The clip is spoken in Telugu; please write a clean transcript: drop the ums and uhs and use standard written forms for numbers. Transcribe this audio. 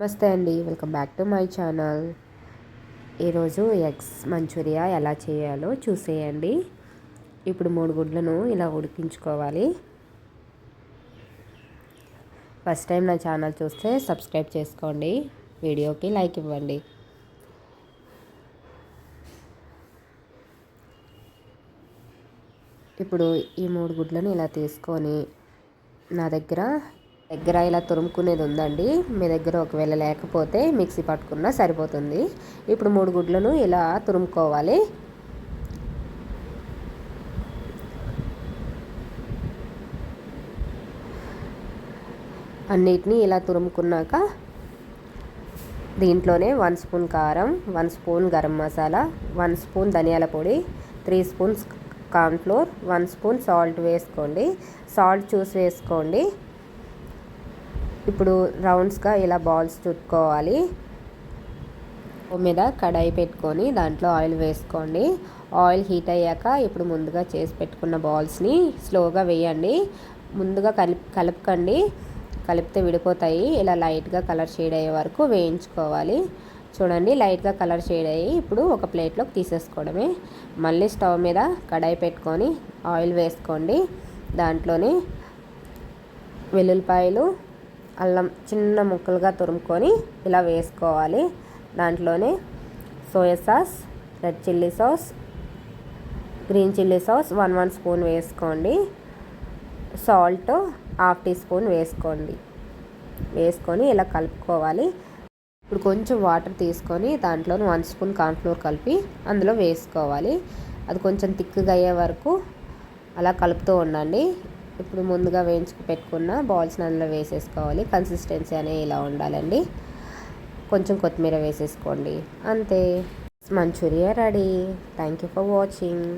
నమస్తే అండి, welcome back to my channel. ఈరోజు ఎగ్స్ మంచూరియా ఎలా చేయాలో చూసేయండి. ఇప్పుడు 3 గుడ్లను ఇలా ఉడికించుకోవాలి. ఫస్ట్ టైం నా ఛానల్ చూస్తే సబ్స్క్రైబ్ చేసుకోండి, వీడియోకి లైక్ ఇవ్వండి. ఇప్పుడు ఈ 3 గుడ్లను ఇలా తీసుకొని నా దగ్గర ఇలా తురుముకునేది ఉందండి. మీ దగ్గర ఒకవేళ లేకపోతే మిక్సీ పట్టుకున్నా సరిపోతుంది. ఇప్పుడు 3 గుడ్లను ఇలా తురుముకోవాలి. అన్నిటినీ ఇలా తురుముకున్నాక దీంట్లోనే 1 స్పూన్ కారం, 1 స్పూన్ గరం మసాలా, 1 స్పూన్ ధనియాల పొడి, 3 స్పూన్స్ కార్న్ఫ్లోర్, 1 స్పూన్ సాల్ట్ వేసుకోండి. సాల్ట్ చూసి వేసుకోండి. ఇప్పుడు రౌండ్స్గా ఇలా బాల్స్ చుట్టుకోవాలి. మీద కడాయి పెట్టుకొని దాంట్లో ఆయిల్ వేసుకోండి. ఆయిల్ హీట్ అయ్యాక ఇప్పుడు ముందుగా చేసి పెట్టుకున్న బాల్స్ని స్లోగా వేయండి. ముందుగా కలుపుకండి, కలిపితే విడిపోతాయి. ఇలా లైట్గా కలర్ షేడ్ అయ్యే వరకు వేయించుకోవాలి. చూడండి, లైట్గా కలర్ షేడ్ అయ్యి ఇప్పుడు ఒక ప్లేట్లోకి తీసేసుకోవడమే. మళ్ళీ స్టవ్ మీద కడాయి పెట్టుకొని ఆయిల్ వేసుకోండి. దాంట్లోనే వెల్లుల్లిపాయలు, అల్లం చిన్న ముక్కలుగా తురుముకొని ఇలా వేసుకోవాలి. దాంట్లోనే soya sauce, red chilli sauce, green chilli sauce 1 spoon వేసుకోండి. సాల్ట్ 1/2 టీ స్పూన్ వేసుకొని ఇలా కలుపుకోవాలి. ఇప్పుడు కొంచెం వాటర్ తీసుకొని దాంట్లో 1 స్పూన్ కార్న్ఫ్లోర్ కలిపి అందులో వేసుకోవాలి. అది కొంచెం థిక్గా అయ్యే వరకు అలా కలుపుతూ ఉండండి. ఇప్పుడు ముందుగా వేయించుకు పెట్టుకున్న బాల్స్ని అందులో వేసేసుకోవాలి. కన్సిస్టెన్సీ అనేది ఇలా ఉండాలండి. కొంచెం కొత్తిమీర వేసేసుకోండి. అంతే, Manchuria ready. Thank you for watching.